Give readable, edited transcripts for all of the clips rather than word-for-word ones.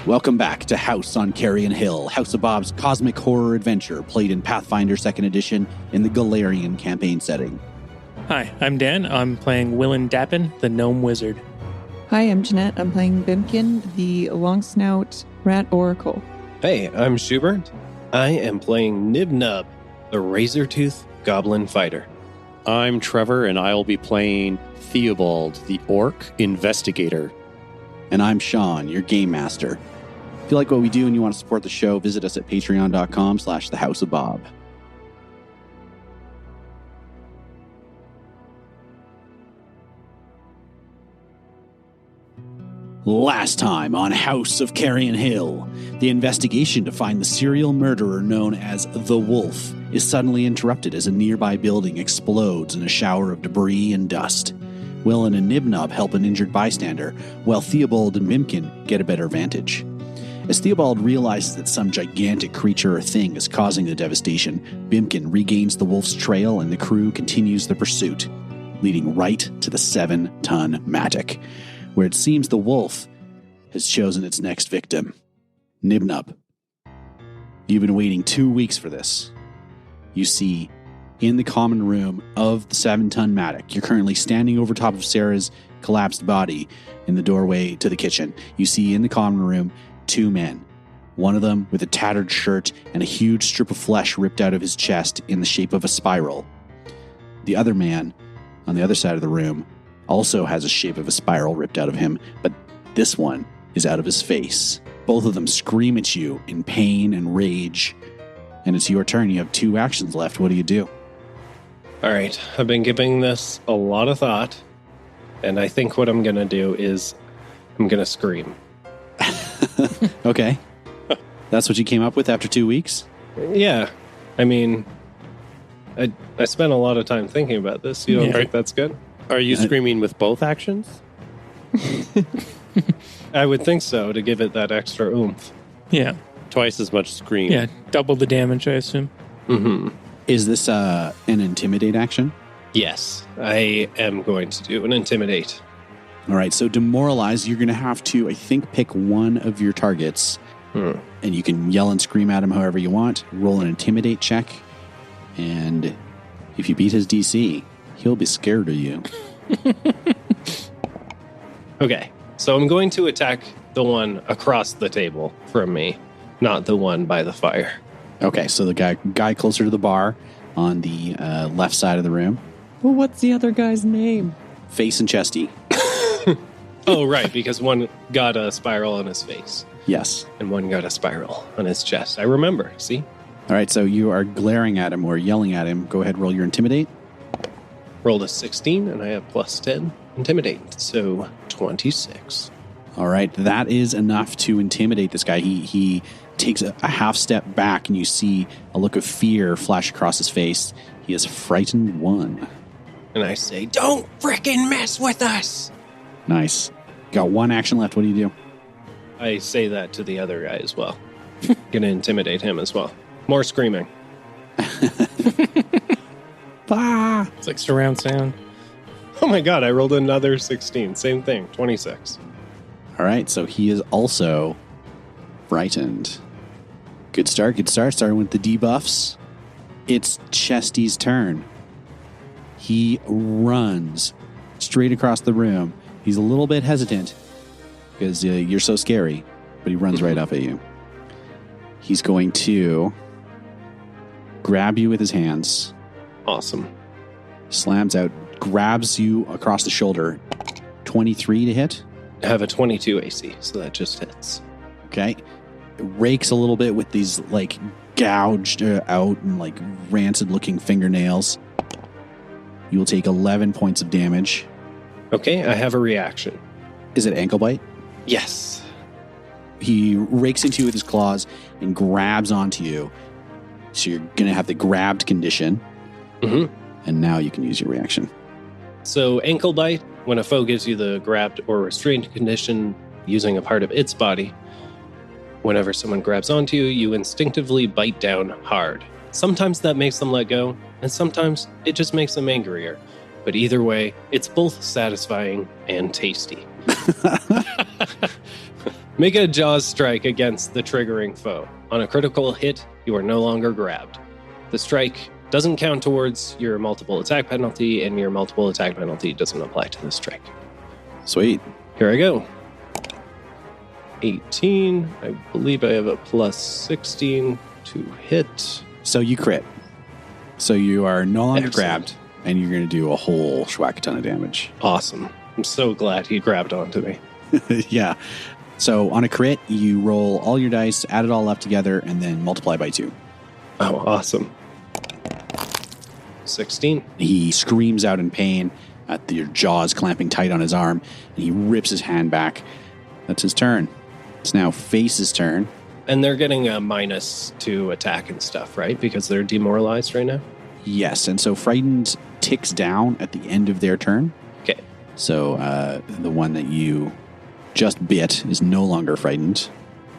Welcome back to House on Carrion Hill, House of Bob's cosmic horror adventure played in Pathfinder 2nd Edition in the Galarian campaign setting. Hi, I'm Dan. I'm playing Willen Dappen, the gnome wizard. Hi, I'm Janette. I'm playing Bimkin, the long snout rat oracle. Hey, I'm Shubert. I am playing Knib-Knub, the razor-tooth goblin fighter. I'm Trevor, and I'll be playing Theobald, the orc investigator. And I'm Shaun, your game master. If you like what we do and you want to support the show, visit us at patreon.com/thehouseofbob. Last time on House of Carrion Hill, the investigation to find the serial murderer known as the Wolf is suddenly interrupted as a nearby building explodes in a shower of debris and dust. Willen and Knib-Knub help an injured bystander, while Theobald and Bimkin get a better vantage. As Theobald realizes that some gigantic creature or thing is causing the devastation, Bimkin regains the wolf's trail and the crew continues the pursuit, leading right to the 7-ton mattock, where it seems the wolf has chosen its next victim, Knib-Knub. You've been waiting 2 weeks for this. You see, in the common room of the 7-ton mattock, you're currently standing over top of Sarah's collapsed body in the doorway to the kitchen. You see in the common room 2 men, one of them with a tattered shirt and a huge strip of flesh ripped out of his chest in the shape of a spiral. The other man, on the other side of the room, also has a shape of a spiral ripped out of him, but this one is out of his face. Both of them scream at you in pain and rage, and it's your turn. You have 2 actions left. What do you do? All right, I've been giving this a lot of thought, and I think what I'm going to do is I'm going to scream. Okay. That's what you came up with after 2 weeks? Yeah, I mean, I spent a lot of time thinking about this. You don't think that's good? Are you screaming with both actions? I would think so, to give it that extra oomph. Yeah. Twice as much scream. Yeah, double the damage, I assume. Mm-hmm. Is this an Intimidate action? Yes, I am going to do an Intimidate. All right, so Demoralize, you're going to have to, I think, pick one of your targets, and you can yell and scream at him however you want. Roll an Intimidate check, and if you beat his DC, he'll be scared of you. Okay, so I'm going to attack the one across the table from me, not the one by the fire. Okay, so the guy closer to the bar on the left side of the room. Well, what's the other guy's name? Facie and Chestie. Oh, right, because one got a spiral on his face. Yes. And one got a spiral on his chest. I remember, see? All right, so you are glaring at him or yelling at him. Go ahead, roll your Intimidate. Rolled a 16, and I have plus 10 Intimidate, so 26. All right, that is enough to intimidate this guy. He takes a half step back, and you see a look of fear flash across his face. He is frightened 1. And I say, don't frickin' mess with us! Nice. Got 1 action left. What do you do? I say that to the other guy as well. Gonna intimidate him as well. More screaming. Bah! It's like surround sound. Oh my god, I rolled another 16. Same thing, 26. All right, so he is also frightened. Good start. Starting with the debuffs. It's Chestie's turn. He runs straight across the room. He's a little bit hesitant because you're so scary, but he runs right up at you. He's going to grab you with his hands. Awesome. Slams out, grabs you across the shoulder. 23 to hit. I have a 22 AC, so that just hits. Okay. Rakes a little bit with these like gouged out and like rancid looking fingernails. You will take 11 points of damage. Okay, I have a reaction. Is it ankle bite? Yes. He rakes into you with his claws and grabs onto you. So you're going to have the grabbed condition. Mm-hmm. And now you can use your reaction. So ankle bite, when a foe gives you the grabbed or restrained condition using a part of its body, whenever someone grabs onto you, you instinctively bite down hard. Sometimes that makes them let go, and sometimes it just makes them angrier. But either way, it's both satisfying and tasty. Make a jaws strike against the triggering foe. On a critical hit, you are no longer grabbed. The strike doesn't count towards your multiple attack penalty, and your multiple attack penalty doesn't apply to the strike. Sweet. Here I go. 18. I believe I have a plus 16 to hit. So you crit. So you are no longer Excellent. grabbed, and you're going to do a whole schwack ton of damage. Awesome. I'm so glad he grabbed onto me. Yeah. So on a crit, you roll all your dice, add it all up together, and then multiply by 2. Oh, awesome. 16. He screams out in pain at your jaws clamping tight on his arm, and he rips his hand back. That's his turn. It's now Face's turn. And they're getting a -2 attack and stuff, right? Because they're demoralized right now? Yes, and so Frightened ticks down at the end of their turn. Okay. So the one that you just bit is no longer frightened.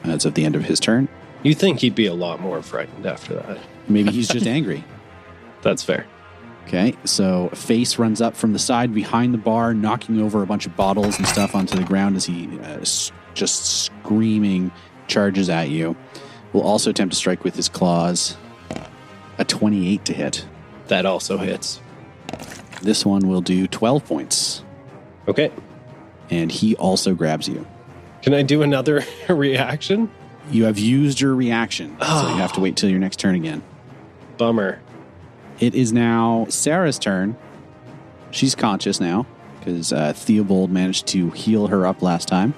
It's at the end of his turn. You think he'd be a lot more frightened after that. Maybe he's just angry. That's fair. Okay, so Face runs up from the side behind the bar, knocking over a bunch of bottles and stuff onto the ground as he just screaming charges at you. Will also attempt to strike with his claws. A 28 to hit. That also hits. This one will do 12 points. Okay. And he also grabs you. Can I do another reaction? You have used your reaction, so you have to wait till your next turn again. Bummer. It is now Sarah's turn. She's conscious now because Theobald managed to heal her up last time.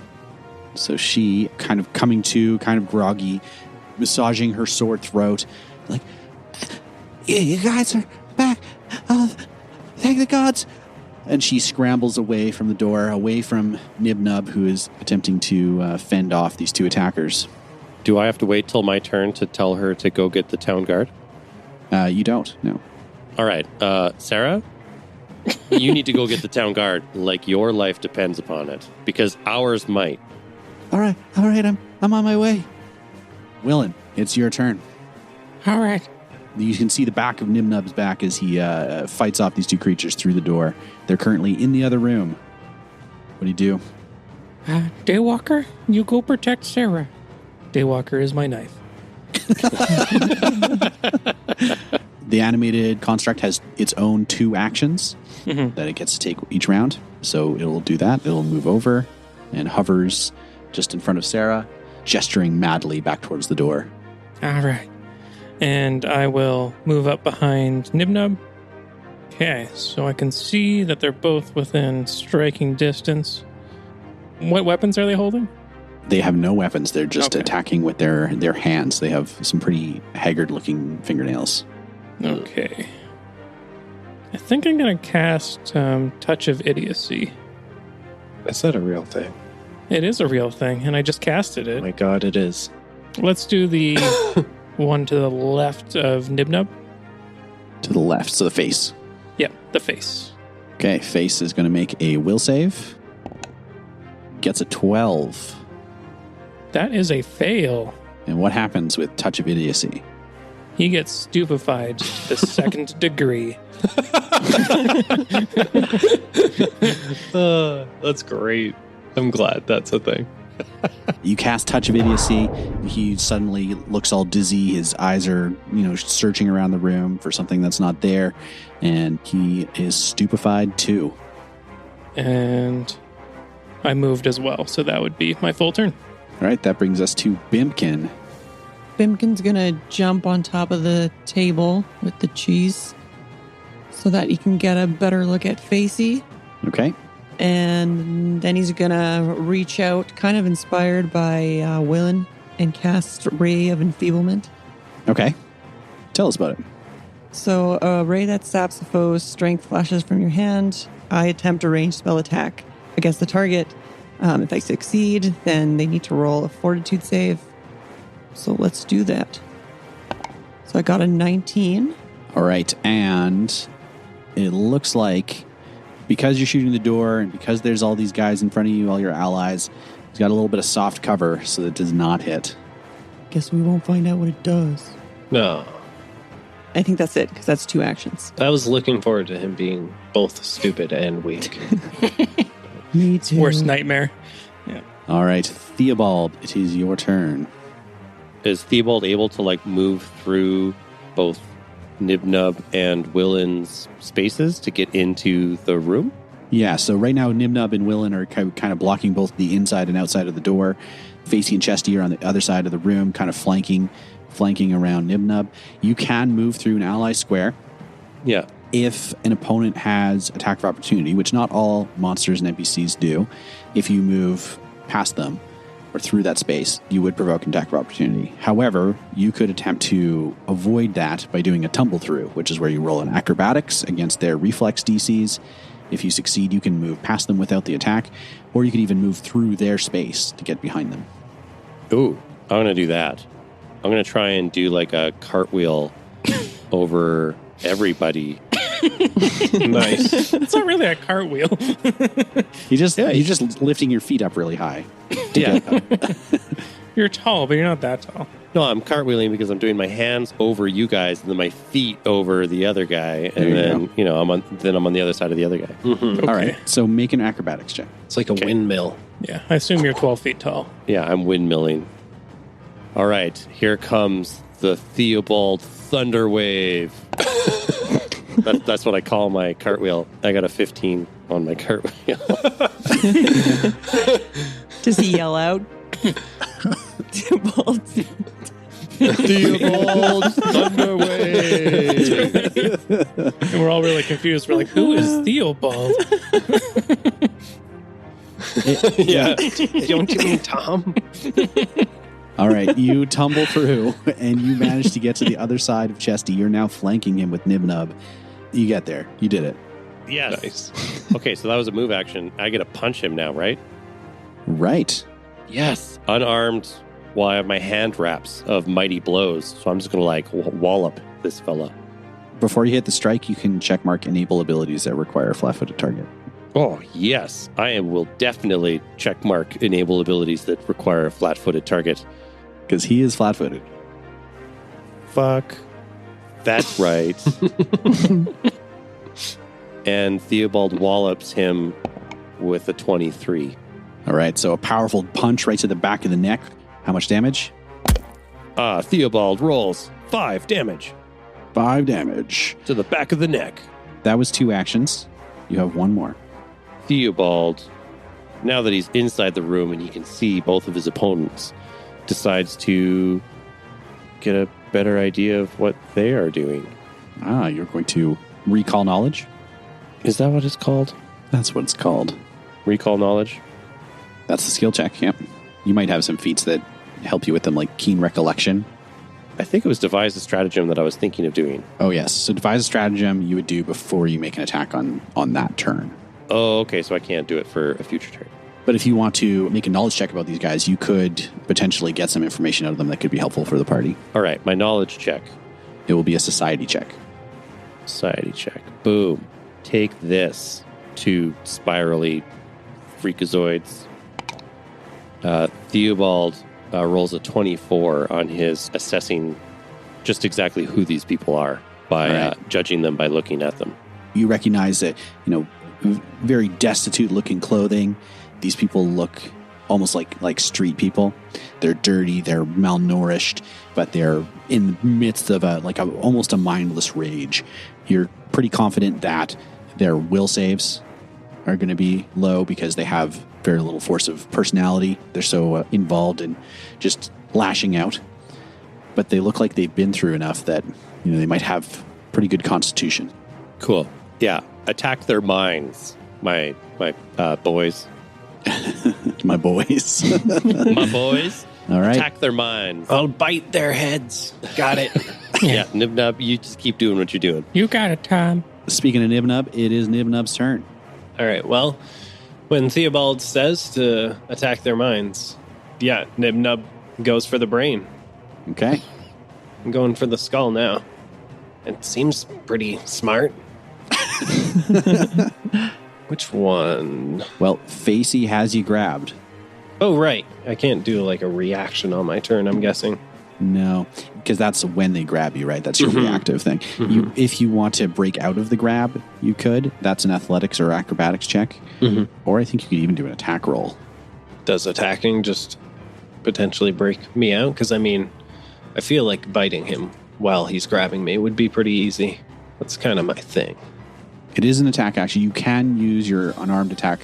So she kind of coming to, kind of groggy, massaging her sore throat. Like, you guys are back. Thank the gods. And she scrambles away from the door, away from Knib-Knub, who is attempting to fend off these 2 attackers. Do I have to wait till my turn to tell her to go get the town guard? You don't, no. All right. Sarah, you need to go get the town guard like your life depends upon it, because ours might. All right, I'm on my way. Willen, it's your turn. All right. You can see the back of Knib-Knub's back as he fights off these 2 creatures through the door. They're currently in the other room. What do you do? Daywalker, you go protect Sarah. Daywalker is my knife. The animated construct has its own 2 actions that it gets to take each round. So it'll do that. It'll move over and hovers just in front of Sarah, gesturing madly back towards the door. All right. And I will move up behind Knib-Knub. Okay, so I can see that they're both within striking distance. What weapons are they holding? They have no weapons. They're just Okay. attacking with their hands. They have some pretty haggard-looking fingernails. Okay. I think I'm going to cast Touch of Idiocy. Is that a real thing? It is a real thing, and I just casted Oh it. my god, it is. Let's do the one to the left of Knib-Knub. To the left, so the face. Yep, the face. Okay, face is going to make a will save. Gets a 12. That is a fail. And what happens with Touch of Idiocy? He gets stupefied to the 2nd degree. That's great. I'm glad that's a thing. You cast Touch of Idiocy. He suddenly looks all dizzy. His eyes are, searching around the room for something that's not there. And he is stupefied too. And I moved as well, so that would be my full turn. All right, that brings us to Bimkin. Bimkin's gonna jump on top of the table with the cheese so that he can get a better look at Facie. Okay. And then he's gonna reach out, kind of inspired by Willen, and cast Ray of Enfeeblement. Okay. Tell us about it. So a ray that saps the foe's strength flashes from your hand. I attempt a ranged spell attack against the target. If I succeed, then they need to roll a fortitude save. So let's do that. So I got a 19. All right, and it looks like because you're shooting the door and because there's all these guys in front of you, all your allies, it's got a little bit of soft cover, so that it does not hit. Guess we won't find out what it does. No. I think that's it, because that's 2 actions. I was looking forward to him being both stupid and weak. Me too. Worst nightmare. All right, Theobald, it is your turn. Is Theobald able to like move through both Knib-Knub and Willen's spaces to get into the room? Yeah, so right now Knib-Knub and Willen are kind of blocking both the inside and outside of the door. Facie and Chestie are on the other side of the room, kind of flanking around Knib-Knub. You can move through an ally square. Yeah. If an opponent has attack of opportunity, which not all monsters and NPCs do, if you move past them or through that space, you would provoke an attack of opportunity. However, you could attempt to avoid that by doing a tumble through, which is where you roll an acrobatics against their reflex DCs. If you succeed, you can move past them without the attack, or you could even move through their space to get behind them. Ooh, I'm going to do that. I'm going to try and do like a cartwheel over everybody. Nice. It's not really a cartwheel. You're just lifting your feet up really high. Yeah. You're tall, but you're not that tall. No, I'm cartwheeling because I'm doing my hands over you guys and then my feet over the other guy, and then I'm on the other side of the other guy. Mm-hmm. Okay. All right, so make an acrobatics check. It's like a windmill. Yeah, I assume you're 12 feet tall. Yeah, I'm windmilling. All right, here comes the Theobald Thunder Wave. That's what I call my cartwheel. I got a 15 on my cartwheel. Does he yell out? Theobald. Theobald Thunder Wave. And we're all really confused. We're like, who is Theobald? Yeah. Don't you mean Tom? All right, you tumble through, and you manage to get to the other side of Chestie. You're now flanking him with Knib-Knub. You get there. You did it. Yes. Nice. Okay, so that was a move action. I get to punch him now, right? Right. Yes. Unarmed while I have my hand wraps of mighty blows. So I'm just going to like wallop this fella. Before you hit the strike, you can check mark enable abilities that require a flat-footed target. Oh, yes. I will definitely check mark enable abilities that require a flat-footed target. Because he is flat-footed. Fuck. That's right. And Theobald wallops him with a 23. All right, so a powerful punch right to the back of the neck. How much damage? Theobald rolls 5 damage 5 damage. to the back of the neck. That was 2 actions. You have 1 more. Theobald, now that he's inside the room and he can see both of his opponents, decides to get a better idea of what they are doing. You're going to recall knowledge? Is that what it's called? That's what it's called. Recall knowledge? That's the skill check, yep. You might have some feats that help you with them, like keen recollection. I think it was devise a stratagem that I was thinking of doing. Oh, yes. So devise a stratagem you would do before you make an attack on that turn. Oh, okay, so I can't do it for a future turn. But if you want to make a knowledge check about these guys, you could potentially get some information out of them that could be helpful for the party. All right, my knowledge check. It will be a society check. Society check. Boom. Take this, 2 spirally freakazoids. Theobald rolls a 24 on his assessing just exactly who these people are by judging them by looking at them. You recognize that, very destitute looking clothing. These people look almost like street people. They're dirty, they're malnourished, but they're in the midst of almost a mindless rage. You're pretty confident that their will saves are going to be low because they have very little force of personality. They're so involved in just lashing out. But they look like they've been through enough that they might have pretty good constitution. Cool. Yeah. Attack their minds, my boys. My boys. My boys. All right. Attack their minds. I'll bite their heads. Got it. Yeah, Knib-Knub, you just keep doing what you're doing. You got it, Tom. Speaking of Knib-Knub, it is Knib-Knub's turn. All right, well, when Theobald says to attack their minds, yeah, Knib-Knub goes for the brain. Okay. I'm going for the skull now. It seems pretty smart. Which one? Well, Facie has you grabbed. Oh, right. I can't do like a reaction on my turn, I'm guessing. No, because that's when they grab you, right? That's your reactive thing. If you want to break out of the grab, you could. That's an athletics or acrobatics check. Or I think you could even do an attack roll Does attacking just potentially break me out? Because, I mean, I feel like biting him while he's grabbing me would be pretty easy. That's kind of my thing. It is an attack action. You can use your unarmed attack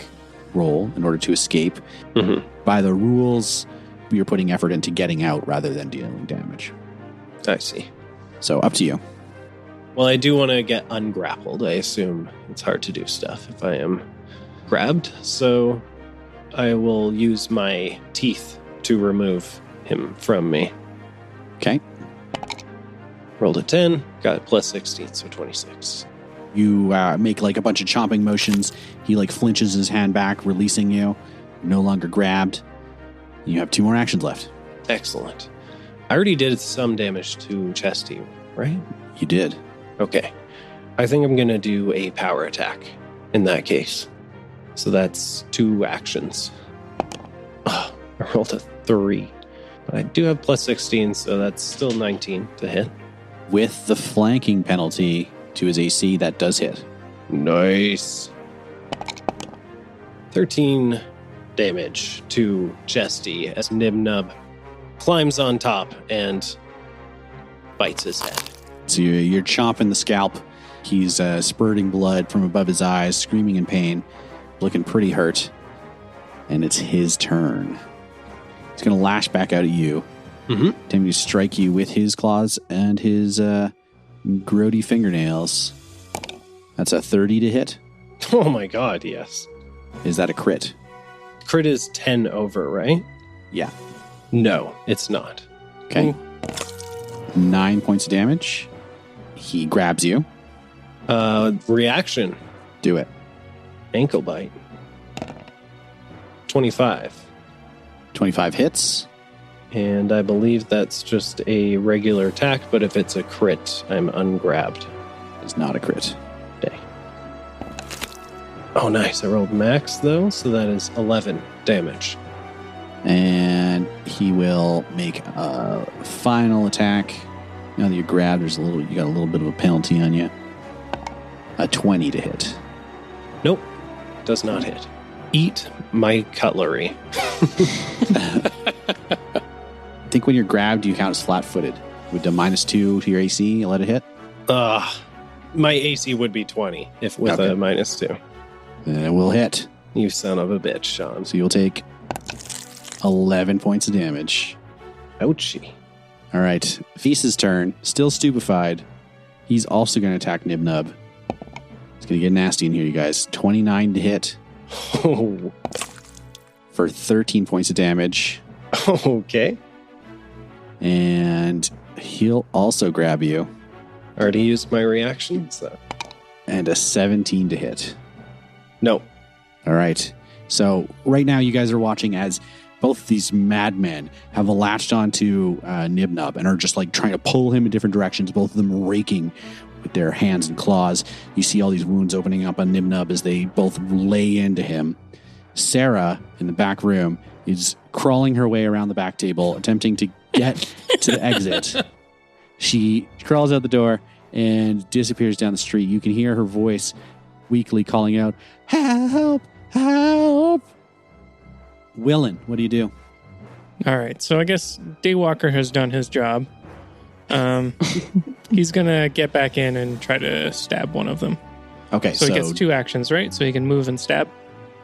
roll in order to escape. Mm-hmm. By the rules, you're putting effort into getting out rather than dealing damage. I see. So up to you. Well, I do want to get ungrappled. I assume it's hard to do stuff if I am grabbed. So I will use my teeth to remove him from me. Okay. Rolled a 10, got plus 16, so 26. You make like a bunch of chomping motions. He like flinches his hand back, releasing you. You're no longer grabbed. You have 2 more actions left. Excellent. I already did some damage to Chestie, right? You did. Okay. I think I'm going to do a power attack in that case. So that's 2 actions. I rolled a 3. But I do have plus 16, so that's still 19 to hit. With the flanking penalty to his AC, that does hit. Nice. 13 damage to Chestie as Knib-Knub climbs on top and bites his head. So you're chomping the scalp. He's spurting blood from above his eyes, screaming in pain, looking pretty hurt. And it's his turn. He's going to lash back out at you. Mm-hmm. Attempting to strike you with his claws and his grody fingernails. That's a 30 to hit. Oh my god, yes. Is that a crit? Crit is 10 over, right? Yeah. No, it's not. Okay. 9 points of damage. He grabs you. Reaction. Do it. Ankle bite. 25. 25 hits. And I believe that's just a regular attack, but if it's a crit, I'm ungrabbed. It's not a crit. Day. Oh, nice. I rolled max, though, so that is 11 damage. And he will make a final attack. Now that you're grabbed, you got a little bit of a penalty on you. A 20 to hit. Nope. Does not hit. Eat my cutlery. I think when you're grabbed, you count as flat-footed. With a -2 to your AC, you let it hit? My AC would be 20 if with Okay. a -2. Then it will hit. You son of a bitch, Shaun. So you'll take 11 points of damage. Ouchie. All right. Feast's turn. Still stupefied. He's also going to attack Knib-Knub. It's going to get nasty in here, you guys. 29 to hit Oh, for 13 points of damage. okay. And he'll also grab you. Already used my reaction, so. And a 17 to hit. No. All right. So right now you guys are watching as both of these madmen have latched onto Knib-Knub and are just like trying to pull him in different directions, both of them raking with their hands and claws. You see all these wounds opening up on Knib-Knub as they both lay into him. Sarah, in the back room, is crawling her way around the back table, attempting to get to the exit. She crawls out the door and disappears down the street. You can hear her voice weakly calling out, "Help! Help!" Willen, what do you do? All right, so I guess Daywalker has done his job. He's going to get back in and try to stab one of them. Okay, So he gets 2 actions, right? So he can move and stab.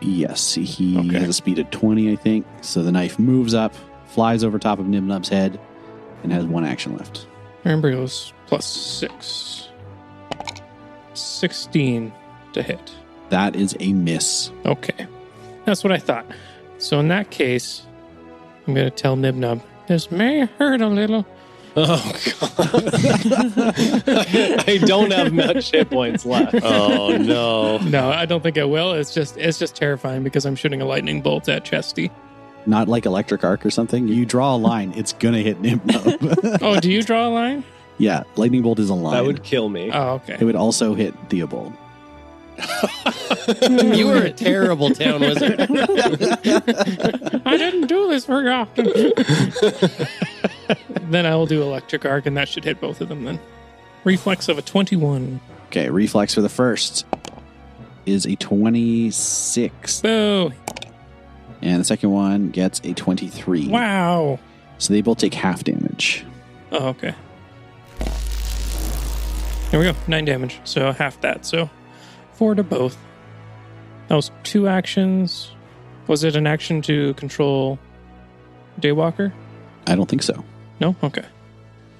yes, he Okay. has a speed of 20, I think. So the knife moves up, flies over top of Knib-Knub's head, and has 1 action left. Remember, it was +6. 16 to hit. That is a miss. Okay. That's what I thought. So in that case, I'm going to tell Knib-Knub, this may hurt a little. Oh, God. I don't have much hit points left. Oh, no. No, I don't think I will. It's just terrifying because I'm shooting a lightning bolt at Chestie. Not like electric arc or something. You draw a line, it's going to hit Knib-Knub. Oh, do you draw a line? Yeah, lightning bolt is a line. That would kill me. Oh, It okay. would also hit Theobald. You were a terrible town wizard. I didn't do this very often. Then I will do electric arc, and that should hit both of them then. Reflex of a 21. Okay, reflex for the first is a 26. Boo. And the second one gets a 23. Wow. So they both take half damage. Oh, okay. There we go. 9 damage. So half that. So 4 to both. That was 2 actions. Was it an action to control Daywalker? I don't think so. No? Okay.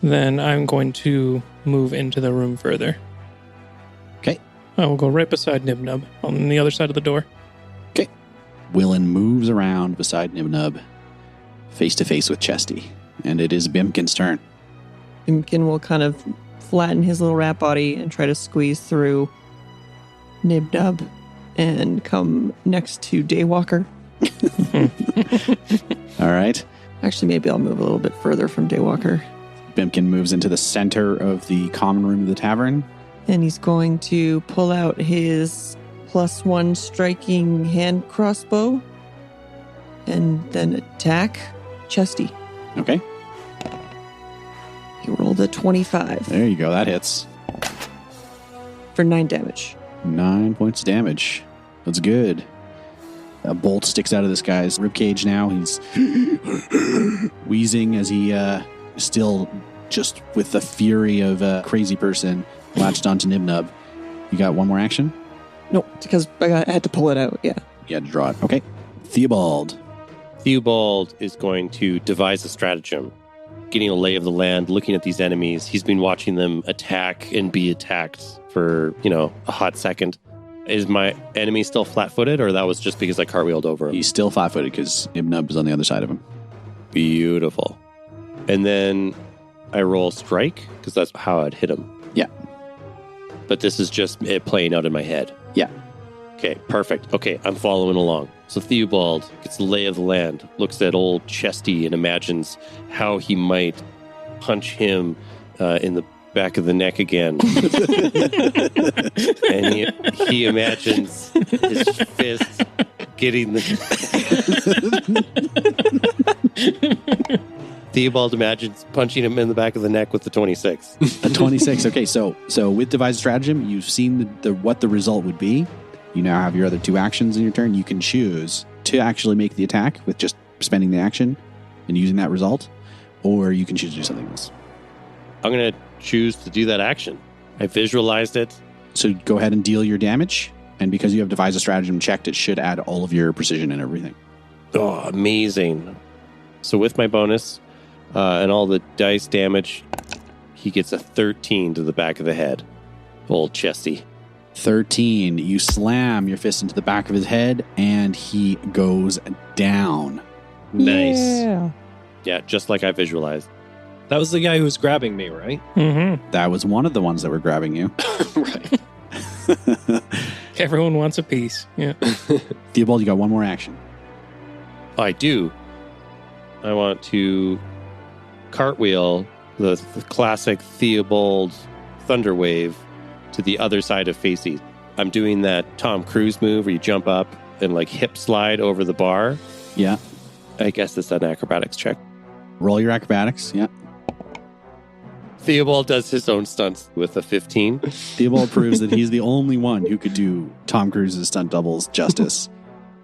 Then I'm going to move into the room further. Okay. I will go right beside Knib-Knub on the other side of the door. Okay. Willen moves around beside Knib-Knub, face to face with Chestie. And it is Bimkin's turn. Bimkin will kind of flatten his little rat body and try to squeeze through Knib-Knub and come next to Daywalker. All right. Actually, maybe I'll move a little bit further from Daywalker. Bimkin moves into the center of the common room of the tavern. And he's going to pull out his +1 striking hand crossbow and then attack Chestie. Okay. He rolled a 25 There you go. That hits. for 9 damage. 9 points of damage. That's good. A bolt sticks out of this guy's ribcage now. He's wheezing as he still just with the fury of a crazy person latched onto Knib-Knub. You got one more action? No, because I had to pull it out, yeah. You had to draw it. Okay. Theobald. Theobald is going to devise a stratagem, getting a lay of the land, looking at these enemies. He's been watching them attack and be attacked for, a hot second. Is my enemy still flat-footed, or that was just because I cartwheeled over him? He's still flat-footed because Knib-Knub is on the other side of him. Beautiful. And then I roll strike, because that's how I'd hit him. Yeah. But this is just it playing out in my head. Yeah. Okay, perfect. Okay, I'm following along. So Theobald gets the lay of the land, looks at old Chestie and imagines how he might punch him in the back of the neck again. And he imagines his fist getting the... Theobald imagines punching him in the back of the neck with the 26. A 26. Okay, so with Devise Stratagem, you've seen what the result would be. You now have your other 2 actions in your turn. You can choose to actually make the attack with just spending the action and using that result, or you can choose to do something else. I'm going to choose to do that action. I visualized it. So go ahead and deal your damage, and because you have Devise a Stratagem checked, it should add all of your precision and everything. Oh, amazing. So with my bonus and all the dice damage, he gets a 13 to the back of the head. Old Chestie. 13. You slam your fist into the back of his head, and he goes down. Nice. Yeah. Yeah, just like I visualized. That was the guy who was grabbing me, right? Mm-hmm. That was one of the ones that were grabbing you. Right. Everyone wants a piece. Yeah. Theobald, you got one more action. I do. I want to cartwheel the classic Theobald Thunderwave to the other side of Facie. I'm doing that Tom Cruise move where you jump up and hip slide over the bar. Yeah. I guess it's an acrobatics check. Roll your acrobatics. Yeah. Theobald does his own stunts with a 15. Theobald proves that he's the only one who could do Tom Cruise's stunt doubles justice.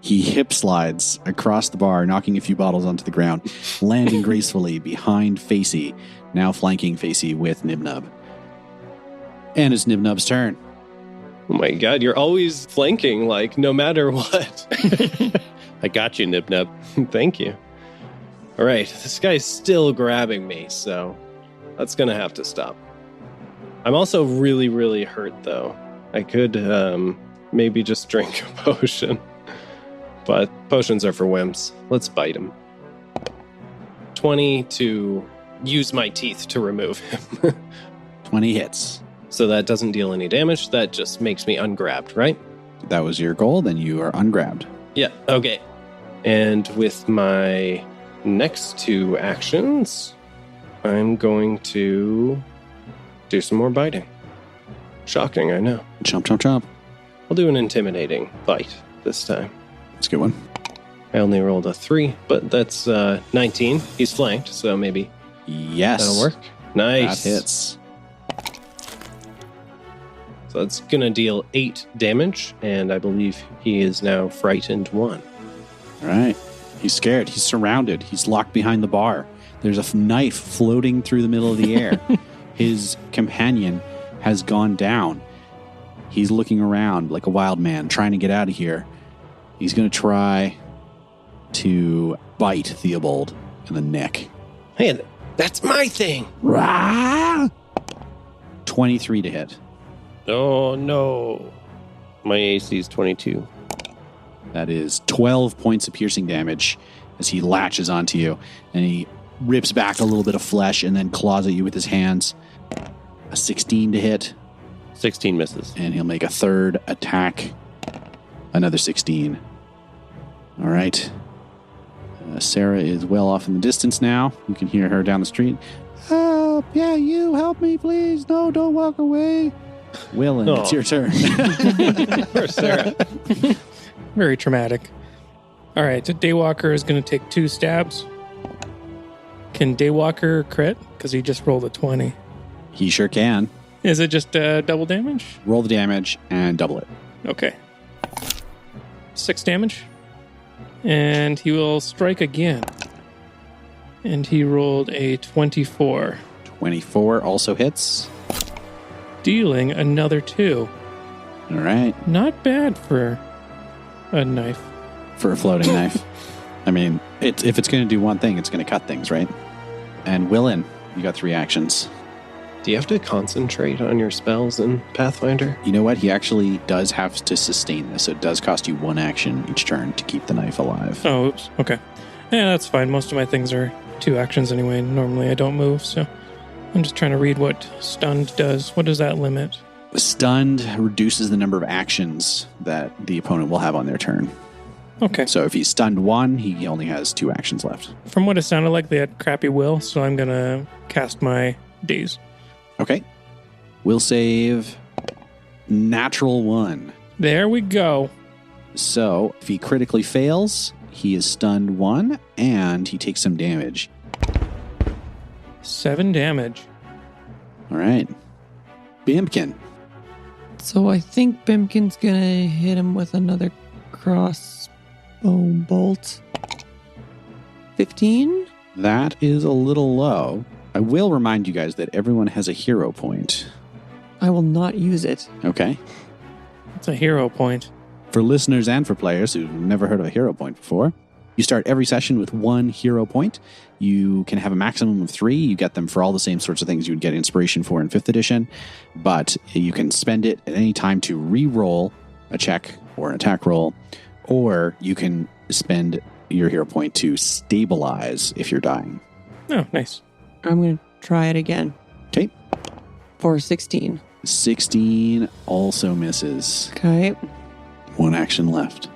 He hip slides across the bar, knocking a few bottles onto the ground, landing gracefully behind Facie, now flanking Facie with Knib-Knub. And it's Knib-Knub's turn. Oh my god, you're always flanking, no matter what. I got you, Knib-Knub. Thank you. All right, this guy's still grabbing me, so that's going to have to stop. I'm also really, really hurt, though. I could maybe just drink a potion. But potions are for wimps. Let's bite him. 20 to use my teeth to remove him. 20 hits. So that doesn't deal any damage. That just makes me ungrabbed, right? That was your goal, then you are ungrabbed. Yeah, okay. And with my next 2 actions, I'm going to do some more biting. Shocking, I know. Chomp, chomp, chomp. I'll do an intimidating bite this time. That's a good one. I only rolled a 3, but that's 19. He's flanked, so maybe Yes. that'll work. Nice. That hits. So it's going to deal 8 damage, and I believe he is now frightened 1. All right. He's scared. He's surrounded. He's locked behind the bar. There's a knife floating through the middle of the air. His companion has gone down. He's looking around like a wild man, trying to get out of here. He's going to try to bite Theobald in the neck. Man, that's my thing. Rah! 23 to hit. Oh, no. My AC is 22. That is 12 points of piercing damage as he latches onto you, and he rips back a little bit of flesh and then claws at you with his hands. A 16 to hit. 16 misses. And he'll make a third attack. Another 16. All right. Sarah is well off in the distance now. You can hear her down the street. Help! Yeah, you help me, please. No, don't walk away. Willen, it's your turn. Poor Sarah. Very traumatic. All right, Daywalker is going to take 2 stabs. Can Daywalker crit? Because he just rolled a 20. He sure can. Is it just double damage? Roll the damage and double it. Okay. 6 damage. And he will strike again. And he rolled a 24. 24 also hits. Dealing another 2. All right. Not bad for a knife. For a floating knife. I mean, if it's going to do one thing, it's going to cut things, right? And Willen, you got 3 actions. Do you have to concentrate on your spells in Pathfinder? You know what? He actually does have to sustain this, so it does cost you 1 action each turn to keep the knife alive. Oh, oops. Okay. Yeah, that's fine. Most of my things are 2 actions anyway. Normally I don't move, so I'm just trying to read what stunned does. What does that limit? Stunned reduces the number of actions that the opponent will have on their turn. Okay. So if he's stunned 1, he only has 2 actions left. From what it sounded like, they had crappy will, so I'm going to cast my daze. Okay. We'll save natural 1. There we go. So if he critically fails, he is stunned 1 and he takes some damage. 7 damage. All right. Bimpkin. So I think Bimkin's going to hit him with another crossbow bolt. 15? That is a little low. I will remind you guys that everyone has a hero point. I will not use it. Okay. It's a hero point. For listeners and for players who've never heard of a hero point before, you start every session with 1 hero point. You can have a maximum of 3. You get them for all the same sorts of things you would get inspiration for in 5th edition, but you can spend it at any time to re-roll a check or an attack roll, or you can spend your hero point to stabilize if you're dying. Oh, nice. I'm going to try it again. Okay. For 16. 16 also misses. Okay. 1 action left.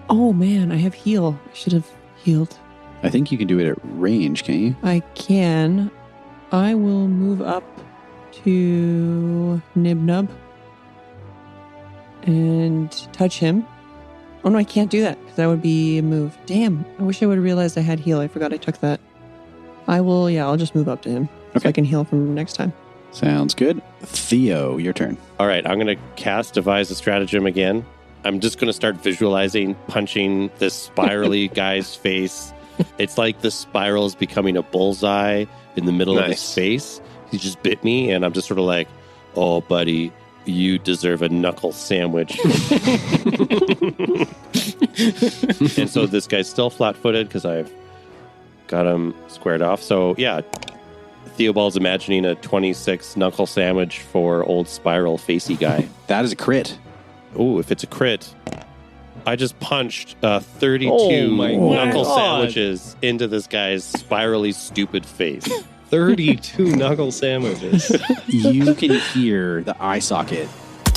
Oh, man, I have heal. I should have healed. I think you can do it at range, can't you? I can. I will move up to Knib-Knub and touch him. Oh, no, I can't do that because that would be a move. Damn, I wish I would have realized I had heal. I forgot I took that. I'll just move up to him so I can heal from him next time. Sounds good. Theo, your turn. All right, I'm going to cast Devise a Stratagem again. I'm just going to start visualizing punching this spirally guy's face. It's like the spiral is becoming a bullseye in the middle of his face. He just bit me, and I'm just sort of like, oh, buddy, you deserve a knuckle sandwich. And so this guy's still flat-footed because I've got him squared off. So, yeah, Theobald's imagining a 26 knuckle sandwich for old spiral facey guy. That is a crit. Oh, if it's a crit, I just punched 32 knuckle sandwiches into this guy's spirally stupid face. 32 knuckle sandwiches. You can hear the eye socket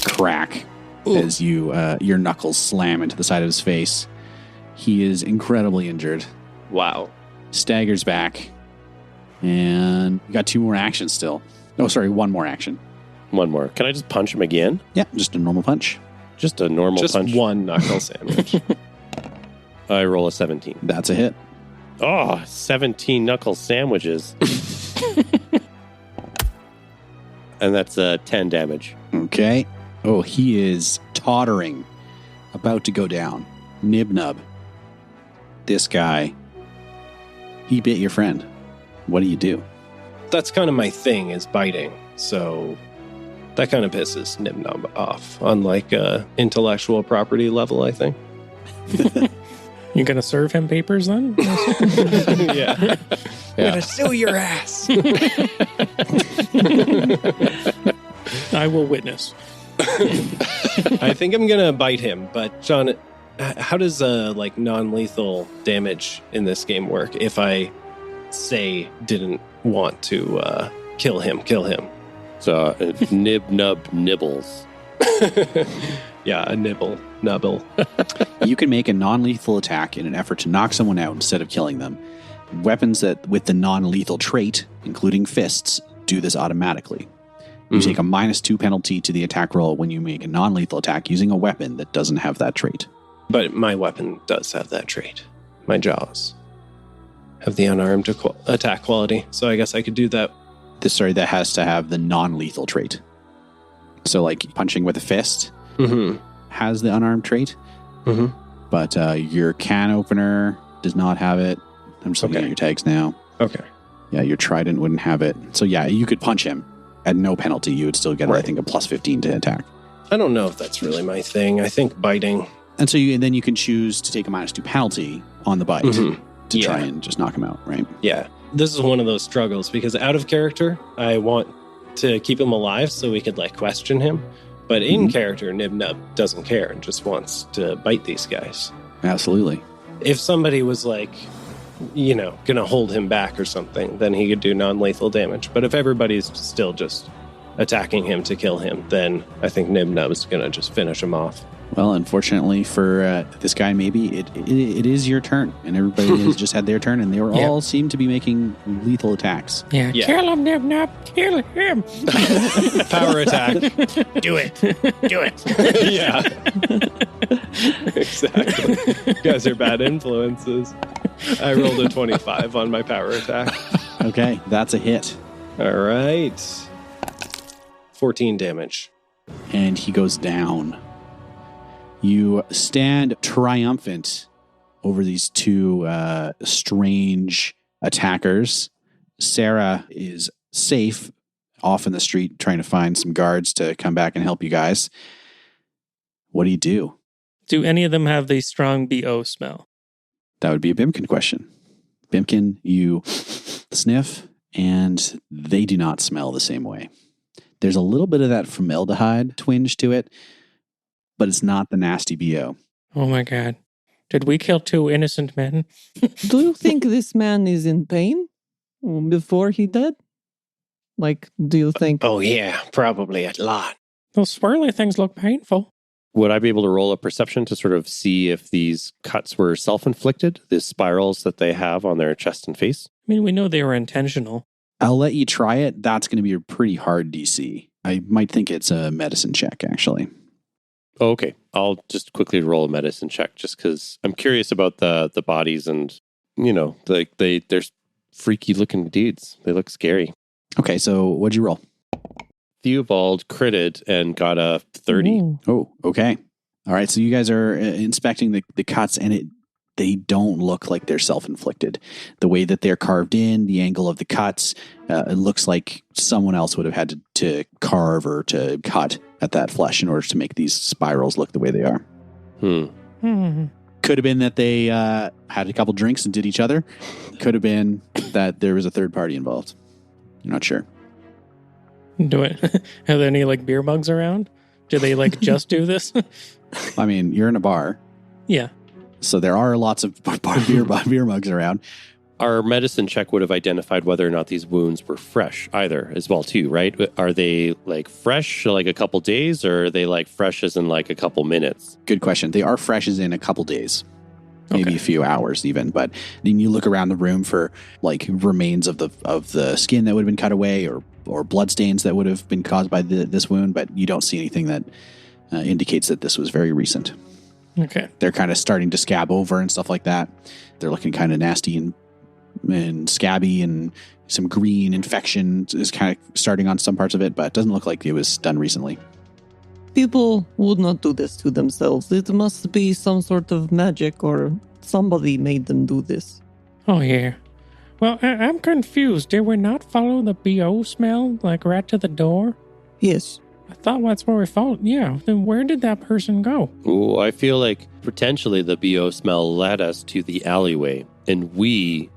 crack as your knuckles slam into the side of his face. He is incredibly injured. Wow. Staggers back. And you got 2 more actions still. Oh, sorry, 1 more action. 1 more. Can I just punch him again? Yeah, just a normal punch. Just a normal punch. Just 1 knuckle sandwich. I roll a 17. That's a hit. Oh, 17 knuckle sandwiches. And that's 10 damage. Okay. Oh, he is tottering, about to go down. Knib-Knub. this guy, he bit your friend. What do you do? That's kind of my thing, is biting. So that kind of pisses Knib-Knub off on like a intellectual property level, I think. You gonna serve him papers then? Yeah. I'm gonna sue your ass. I will witness. I think I'm gonna bite him, but Shaun, how does like non-lethal damage in this game work if I say didn't want to kill him? So Knib-Knub nibbles. Yeah, a nibble. You can make a non-lethal attack in an effort to knock someone out instead of killing them. Weapons that with the non-lethal trait, including fists, do this automatically. You take a -2 penalty to the attack roll when you make a non-lethal attack using a weapon that doesn't have that trait. But my weapon does have that trait. My jaws have the unarmed attack quality, so I guess I could do that. That has to have the non-lethal trait. So like punching with a fist has the unarmed trait, but your can opener does not have it. I'm just looking at your tags now. Okay. Yeah, your trident wouldn't have it. So yeah, you could punch him at no penalty. You would still get, I think, a +15 to attack. I don't know if that's really my thing. I think biting. And so then you can choose to take a -2 penalty on the bite to try and just knock him out, right? Yeah. This is one of those struggles because out of character, I want to keep him alive so we could like question him. But in character, Knib-Knub doesn't care and just wants to bite these guys. Absolutely. If somebody was like, going to hold him back or something, then he could do non-lethal damage. But if everybody's still just attacking him to kill him, then I think Knib-Knub is going to just finish him off. Well, unfortunately for this guy, maybe it is your turn, and everybody has just had their turn, and they all seem to be making lethal attacks. Yeah. Kill him, Knib-Knub. Kill him. Power attack. Do it. Yeah. Exactly. You guys are bad influences. I rolled a 25 on my power attack. Okay, that's a hit. All right. 14 damage. And he goes down. You stand triumphant over these two strange attackers. Sarah is safe off in the street trying to find some guards to come back and help you guys. What do you do? Do any of them have the strong BO smell? That would be a Bimkin question. Bimkin, you sniff, and they do not smell the same way. There's a little bit of that formaldehyde twinge to it, but it's not the nasty BO. Oh my God. Did we kill 2 innocent men? Do you think this man is in pain before he died? Like, do you think... Oh yeah, probably a lot. Those swirly things look painful. Would I be able to roll a perception to sort of see if these cuts were self-inflicted, the spirals that they have on their chest and face? I mean, we know they were intentional. I'll let you try it. That's going to be a pretty hard DC. I might think it's a medicine check, actually. Oh, okay. I'll just quickly roll a medicine check just because I'm curious about the bodies and, they're freaky looking dudes. They look scary. Okay, so what'd you roll? Theobald critted and got a 30. Ooh. Oh, okay. All right, so you guys are inspecting the cuts, and they don't look like they're self-inflicted. The way that they're carved in, the angle of the cuts, it looks like someone else would have had to carve or to cut at that flesh in order to make these spirals look the way they are. Could have been that they had a couple drinks and did each other. Could have been that there was a third party involved. I'm not sure. Do it. Are there any beer mugs around? Do they just do this? I mean, you're in a bar. Yeah. So there are lots of beer mugs around. Our medicine check would have identified whether or not these wounds were fresh either as well too, right? Are they fresh a couple days, or are they fresh as in a couple minutes? Good question. They are fresh as in a couple days. Maybe a few hours even, but then you look around the room for remains of the skin that would have been cut away or blood stains that would have been caused by this wound, but you don't see anything that indicates that this was very recent. Okay. They're kind of starting to scab over and stuff like that. They're looking kind of nasty and scabby, and some green infection is kind of starting on some parts of it, but it doesn't look like it was done recently. People would not do this to themselves. It must be some sort of magic or Somebody made them do this. Oh, yeah. Well, I'm confused. Did we not follow the BO smell, like, right to the door? Yes. I thought that's where we followed. Yeah, then where did that person go? Ooh, I feel like potentially the BO smell led us to the alleyway, and we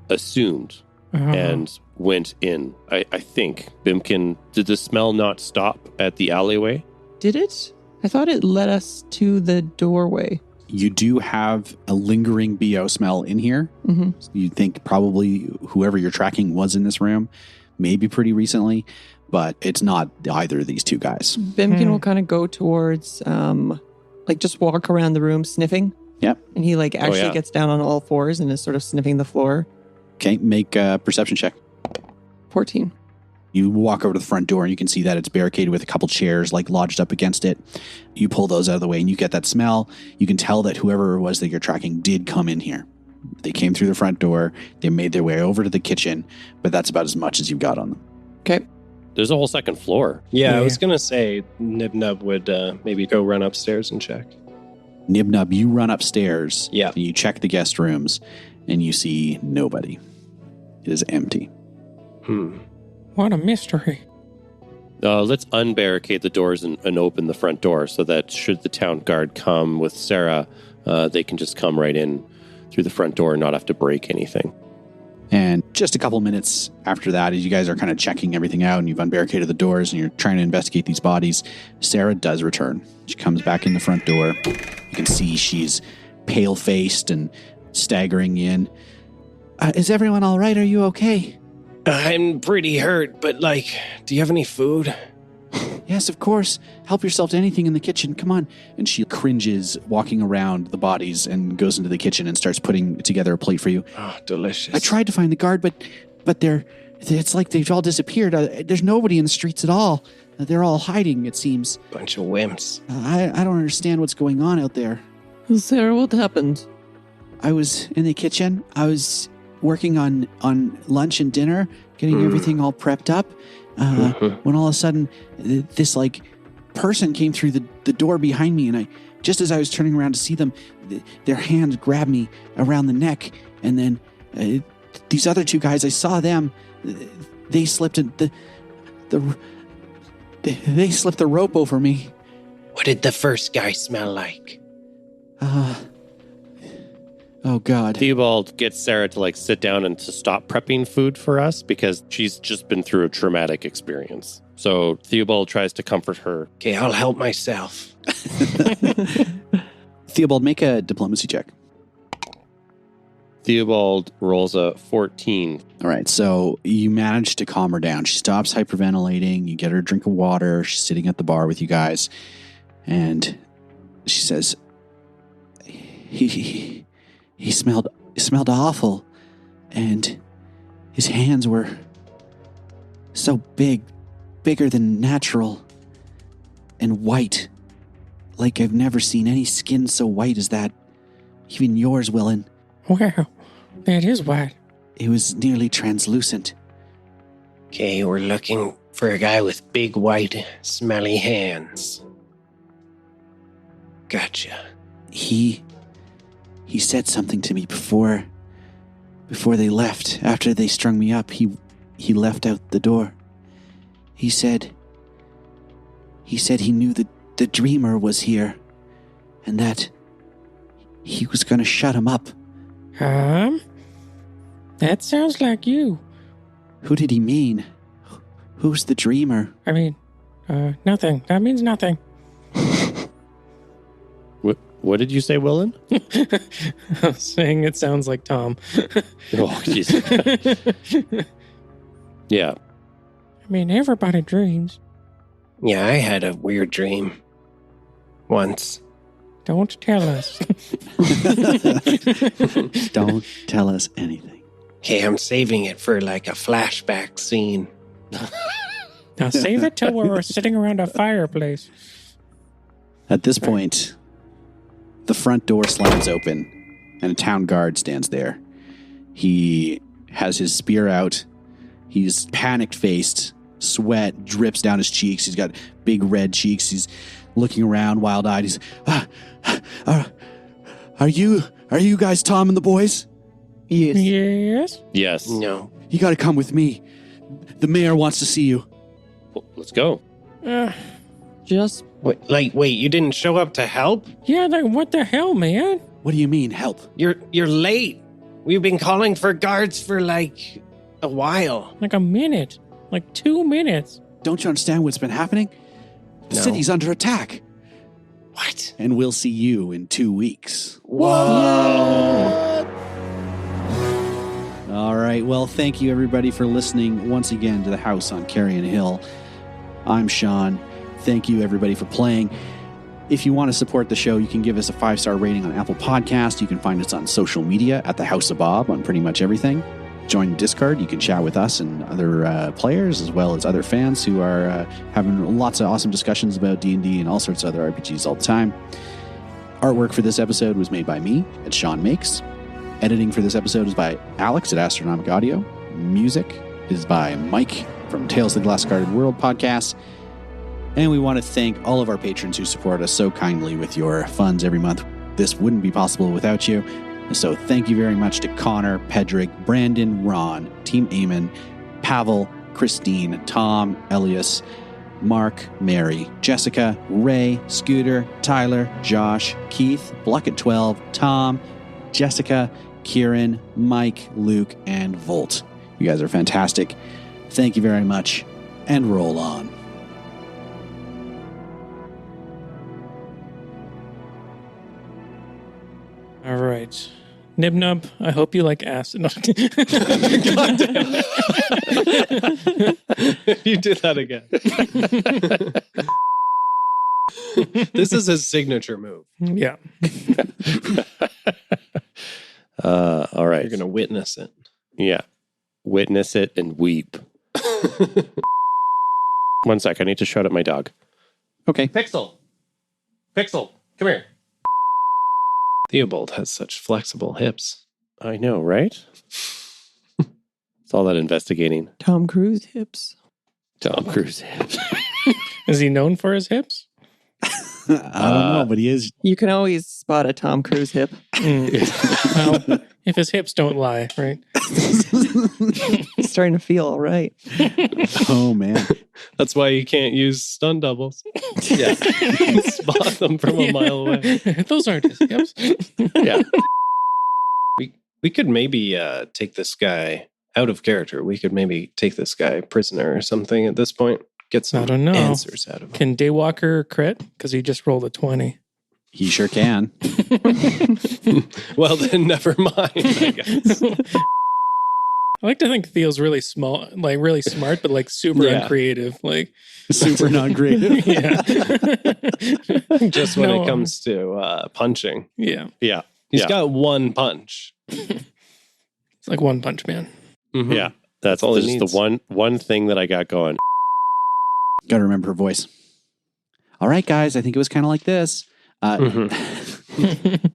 assumed and went in. I think. Bimkin, did the smell not stop at the alleyway? Did it? I thought it led us to the doorway. You do have a lingering BO smell in here. Mm-hmm. You think probably whoever you're tracking was in this room, maybe pretty recently, but it's not either of these two guys. Bimkin will kind of go towards, just walk around the room sniffing. Yep. And he actually gets down on all fours and is sort of sniffing the floor. Okay, make a perception check. 14. You walk over to the front door and you can see that it's barricaded with a couple chairs lodged up against it. You pull those out of the way and you get that smell. You can tell that whoever it was that you're tracking did come in here. They came through the front door. They made their way over to the kitchen, but that's about as much as you've got on them. Okay. There's a whole second floor. Yeah, I was going to say Knib-Knub would maybe go run upstairs and check. Knib-Knub, you run upstairs. Yeah. And you check the guest rooms and you see nobody. It is empty. What a mystery. Let's unbarricade the doors and open the front door so that should the town guard come with Sarah, they can just come right in through the front door and not have to break anything. And just a couple minutes after that, as you guys are kind of checking everything out and you've unbarricaded the doors and you're trying to investigate these bodies, Sarah does return. She comes back in the front door. You can see she's pale-faced and staggering in. Is everyone all right? Are you okay? I'm pretty hurt, but do you have any food? Yes, of course. Help yourself to anything in the kitchen. Come on. And she cringes walking around the bodies and goes into the kitchen and starts putting together a plate for you. Oh, delicious. I tried to find the guard, but it's like they've all disappeared. There's nobody in the streets at all. They're all hiding, it seems. Bunch of wimps. I don't understand what's going on out there. Sarah, what happened? I was in the kitchen. I was working on lunch and dinner, getting everything all prepped up. When all of a sudden, this person came through the door behind me, and just as I was turning around to see them, their hands grabbed me around the neck, and then these other two guys, I saw them. They slipped they slipped the rope over me. What did the first guy smell like? Oh, God. Theobald gets Sarah to sit down and to stop prepping food for us because she's just been through a traumatic experience. So Theobald tries to comfort her. Okay, I'll help myself. Theobald, make a diplomacy check. Theobald rolls a 14. All right, so you manage to calm her down. She stops hyperventilating. You get her a drink of water. She's sitting at the bar with you guys. And she says, He smelled awful, and his hands were so bigger than natural, and white. Like I've never seen any skin so white as that. Even yours, Willen. Wow, that is white. It was nearly translucent. Okay, we're looking for a guy with big, white, smelly hands. Gotcha. He said something to me before they left. After they strung me up, he left out the door. He said he knew the dreamer was here, and that he was going to shut him up. That sounds like you. Who did he mean? Who's the dreamer? I mean, nothing. That means nothing. What did you say, Willen? I was saying it sounds like Tom. Oh, jeez. Yeah. I mean, everybody dreams. Yeah, I had a weird dream. Once. Don't tell us. Don't tell us anything. Okay, I'm saving it for a flashback scene. Now save it till we're sitting around a fireplace. At this point, the front door slams open, and a town guard stands there. He has his spear out. He's panicked-faced. Sweat drips down his cheeks. He's got big red cheeks. He's looking around, wild-eyed. He's, are Are you guys Tom and the boys? Yes. Yes. Yes. No. You got to come with me. The mayor wants to see you. Well, let's go. Just Wait, you didn't show up to help? Yeah, what the hell, man? What do you mean, help? You're late. We've been calling for guards for like a while. Like a minute. Like 2 minutes. Don't you understand what's been happening? The No. city's under attack. What? And we'll see you in 2 weeks. Whoa. All right. Well, thank you, everybody, for listening once again to the House on Carrion Hill. I'm Shaun. Thank you, everybody, for playing. If you want to support the show, you can give us a 5-star rating on Apple Podcast. You can find us on social media at the House of Bob on pretty much everything. Join Discord. You can chat with us and other players, as well as other fans who are having lots of awesome discussions about D&D and all sorts of other RPGs all the time. Artwork for this episode was made by me at Shaun Makes. Editing for this episode is by Alex at Astronomic Audio. Music is by Mike from Tales of the Glass Guarded World podcast. And we want to thank all of our patrons who support us so kindly with your funds every month. This wouldn't be possible without you. So thank you very much to Connor, Pedrick, Brandon, Ron, Team Eamon, Pavel, Christine, Tom, Elias, Mark, Mary, Jessica, Ray, Scooter, Tyler, Josh, Keith, Bluckett12, Tom, Jessica, Kieran, Mike, Luke, and Volt. You guys are fantastic. Thank you very much, and roll on. All right. Knib-Knub, I hope you like acid. No. You did that again. This is his signature move. Yeah. All right. You're going to witness it. Yeah. Witness it and weep. 1 sec. I need to shout at my dog. Okay. Pixel, come here. Theobald has such flexible hips. I know, right? It's all that investigating. Tom Cruise hips. Tom Cruise hips. Is he known for his hips? I don't know, but he is. You can always spot a Tom Cruise hip. Well, if his hips don't lie, right? It's starting to feel all right. Oh, man. That's why you can't use stun doubles. Yeah. You can spot them from a mile away. Those aren't his hips. Yeah. We could maybe take this guy out of character. We could maybe take this guy prisoner or something at this point. Get some I don't know. answers out of him. Can Daywalker crit? Because he just rolled a 20. He sure can. Well, then never mind, I guess. I like to think Theo's really small, like really smart, but like super uncreative. Like Super non-creative. yeah. Just when No. it comes to punching. Yeah. Yeah. He's Yeah. got one punch. It's like One Punch Man. Mhm. Yeah. That's all he just needs. the one thing that I got going. Got to remember her voice. All right, guys. I think it was kind of like this. Mhm.